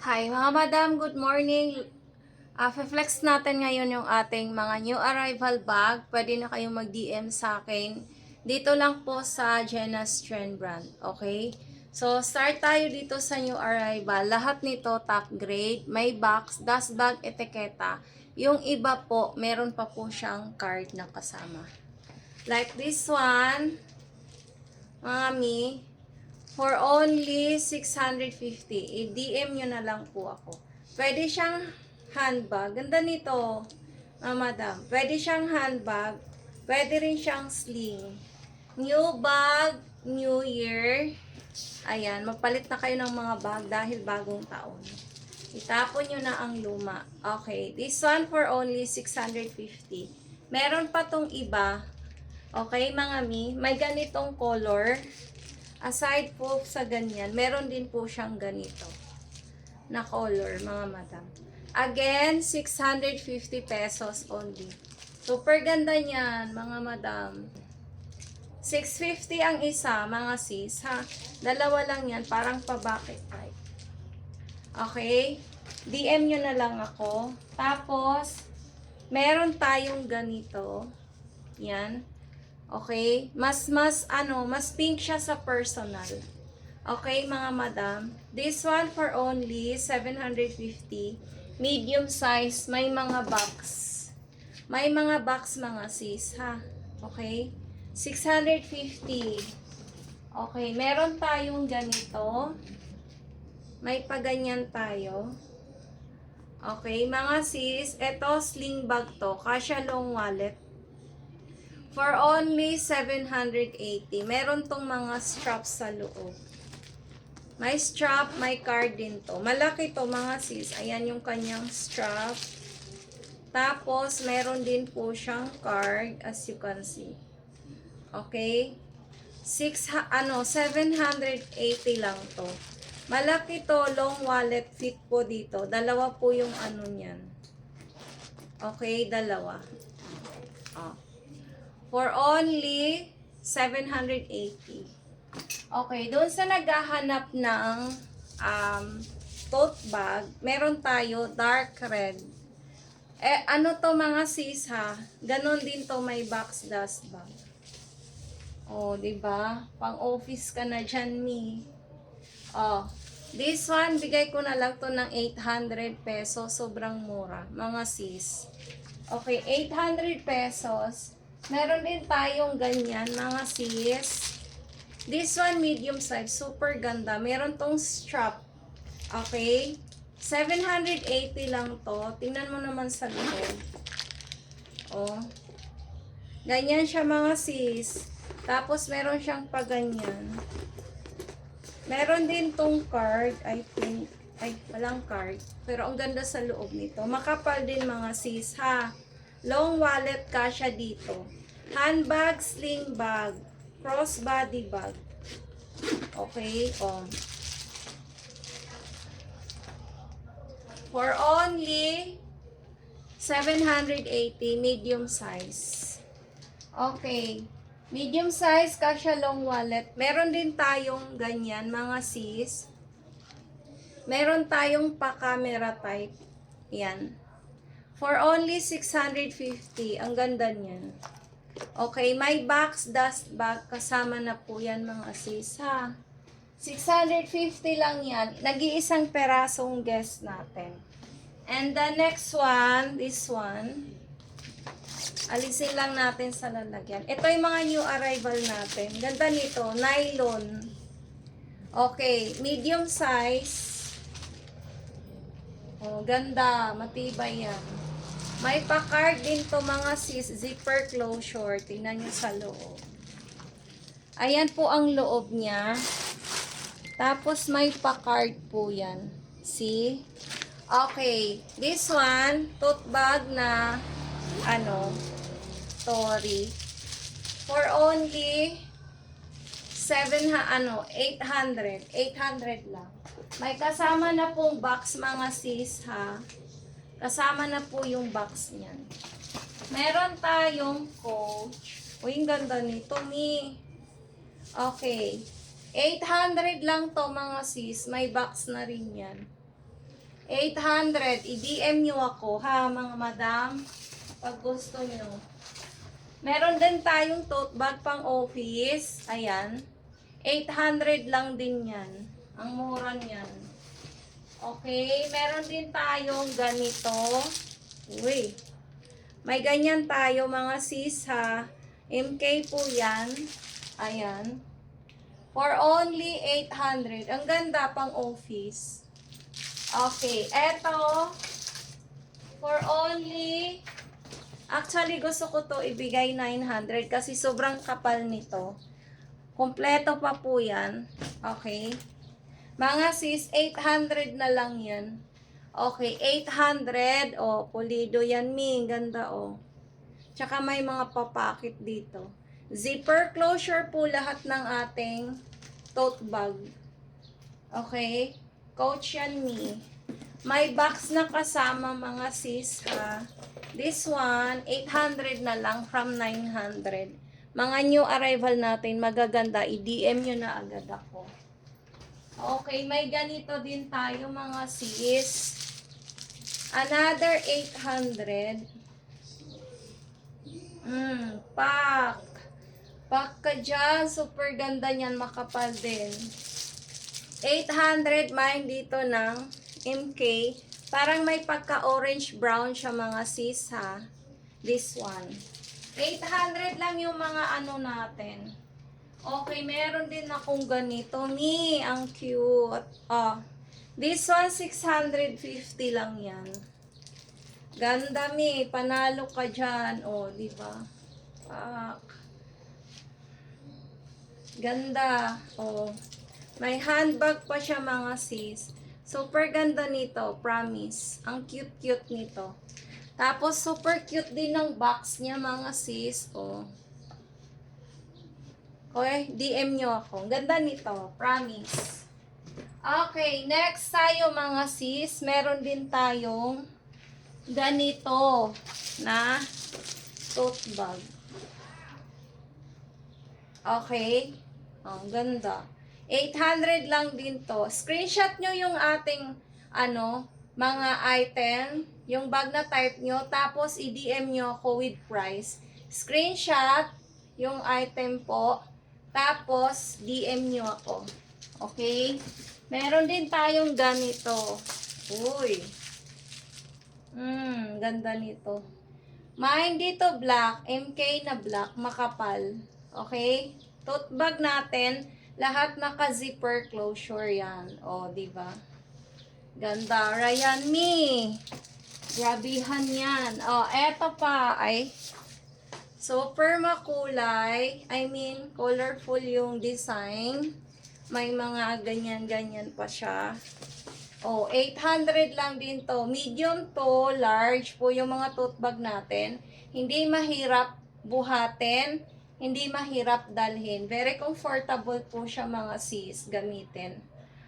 Hi mga madam, good morning. Flex natin ngayon yung ating mga new arrival bag. Pwede na kayong mag-DM sa akin. Dito lang po sa Jenna's Trend Brand. Okay? So, start tayo dito sa new arrival. Lahat nito top grade. May box, dust bag, etiketa. Yung iba po, meron pa po siyang card na kasama. Like this one, mami, for only 650. I-DM nyo na lang po ako. Pwede siyang handbag. Ganda nito, madam. Pwede siyang handbag. Pwede rin siyang sling. New bag, new year. Ayan, magpalit na kayo ng mga bag dahil bagong taon. Itapon nyo na ang luma. Okay, this one for only 650. Meron pa tong iba. Okay, mga mi. May ganitong color. Aside po sa ganyan, meron din po siyang ganito na color, mga madam. Again, 650 pesos only. Super ganda niyan, mga madam. 650 ang isa, mga sis, ha? Dalawa lang yan, parang pa-bucket type. Okay? DM nyo na lang ako. Tapos, meron tayong ganito. Yan. Okay? Mas pink siya sa personal. Okay, mga madam. This one for only 750. Medium size. May mga box. May mga box, mga sis, ha? Okay? 650. Okay, meron tayong ganito. May paganyan tayo. Okay, mga sis. Ito, sling bag to. Kasya long wallet. For only 780. Meron tong mga straps sa loob. May strap, may card din to. Malaki to, mga sis. Ayan yung kanyang strap. Tapos, meron din po siyang card, as you can see. Okay? 780 lang to. Malaki to, long wallet fit po dito. Dalawa po yung ano niyan. Okay, dalawa. Oh. For only 780. Okay, doon sa naghahanap ng tote bag, meron tayo dark red. Ano to, mga sis, ha? Ganon din to, may box dust bag. Oh, 'di ba? Pang-office ka na diyan, mi. Oh, this one bigay ko na lang to ng 800 pesos, sobrang mura, mga sis. Okay, 800 pesos. Meron din tayong ganyan, mga sis. This one, medium size. Super ganda. Meron tong strap. Okay? 780 lang to. Tingnan mo naman sa loob. Oh. Ganyan siya, mga sis. Tapos, meron siyang paganyan. Meron din tong card. I think. Ay, walang card. Pero, ang ganda sa loob nito. Makapal din, mga sis, ha? Long wallet kasya dito. Handbag, sling bag. Crossbody bag. Okay, for only 780, medium size. Okay. Medium size, kasya long wallet. Meron din tayong ganyan, mga sis. Meron tayong pa-camera type. Yan. For only 650. Ang ganda niyan. Okay, may box dust bag. Kasama na po yan, mga sis, ha? 650 lang yan. Nag-iisang perasong guest natin. And the next one, this one. Alisin lang natin sa lalagyan. Ito yung mga new arrival natin. Ganda nito, nylon. Okay, medium size. Oh, ganda, matibay yan. May pa-card din to, mga sis, zipper closure. Tingnan nyo sa loob. Ayan po ang loob niya. Tapos may pa-card po yan. See? Okay. This one, tote bag na, Tory. For only 800. 800 lang. May kasama na pong box, mga sis, ha? Kasama na po yung box niyan. Meron tayong coach. Uy, ang ganda nito, mi. Okay. 800 lang to, mga sis. May box na rin yan. 800. I-DM nyo ako ha, mga madam. Pag gusto nyo. Meron din tayong tote bag pang office. Ayan. 800 lang din yan. Ang mura niyan. Okay. Meron din tayong ganito. Uy. May ganyan tayo mga sis ha. MK po yan. Ayan. For only 800. Ang ganda pang office. Okay. Eto. For only... Actually, gusto ko to ibigay 900 kasi sobrang kapal nito. Kompleto pa po yan. Okay. Mga sis, 800 na lang yan. Okay, 800. O, pulido yan, mi. Ganda, o. Tsaka may mga papakit dito. Zipper closure po lahat ng ating tote bag. Okay. Coach yan, mi. May box na kasama mga sis, ha. This one, 800 na lang from 900. Mga new arrival natin, magaganda. I-DM nyo na agad ako. Okay, may ganito din tayo mga sis. Another 800. Pack. Pack ka dyan. Super ganda niyan. Makapal din. 800 mine dito ng MK. Parang may pagka-orange brown siya mga sis ha. This one. 800 lang yung mga ano natin. Okay, meron din akong ganito. Ni, ang cute. This one, 650 lang yan. Ganda mi. Panalo ka dyan. Diba? Ganda. May handbag pa siya mga sis. Super ganda nito, promise. Ang cute-cute nito. Tapos, super cute din ng box niya, mga sis. Okay, DM nyo ako. Ang ganda nito, promise. Okay, next tayo, mga sis. Meron din tayong ganito na tote bag. Okay. Ang ganda. 800 lang din to. Screenshot nyo yung ating mga item, yung bag na type nyo, tapos i-DM nyo ako with price. Screenshot yung item po, tapos DM nyo ako. Okay? Meron din tayong ganito. Uy. Ganda nito. Mine dito black, MK na black, makapal. Okay? Tote bag natin, lahat naka-zipper closure yan. Diba? Ganda. Ryan me. Grabihan yan. Eto pa ay super makulay. I mean, colorful yung design. May mga ganyan-ganyan pa siya. 800 lang din to. Medium to, large po yung mga tote bag natin. Hindi mahirap buhatin. Hindi mahirap dalhin. Very comfortable po siya mga sis gamitin.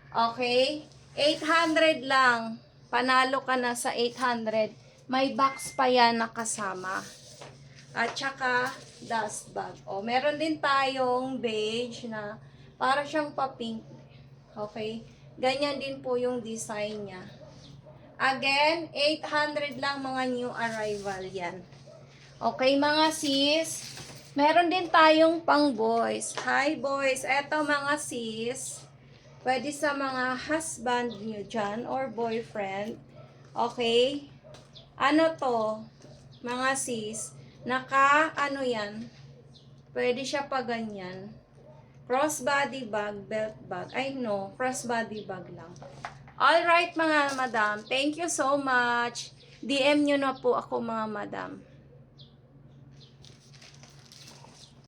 Okay? 800 lang. Panalo ka na sa 800. May box pa yan nakasama. At saka dust bag. Meron din tayong beige na para siyang pa-pink. Okay? Ganyan din po yung design niya. Again, 800 lang mga new arrival yan. Okay mga sis? Meron din tayong pang boys. Hi boys. Eto mga sis. Pwede sa mga husband nyo dyan or boyfriend. Okay. Ano to? Mga sis. Yan. Pwede siya pa ganyan. Crossbody bag, belt bag. Crossbody bag lang. Alright mga madam. Thank you so much. DM nyo na po ako mga madam.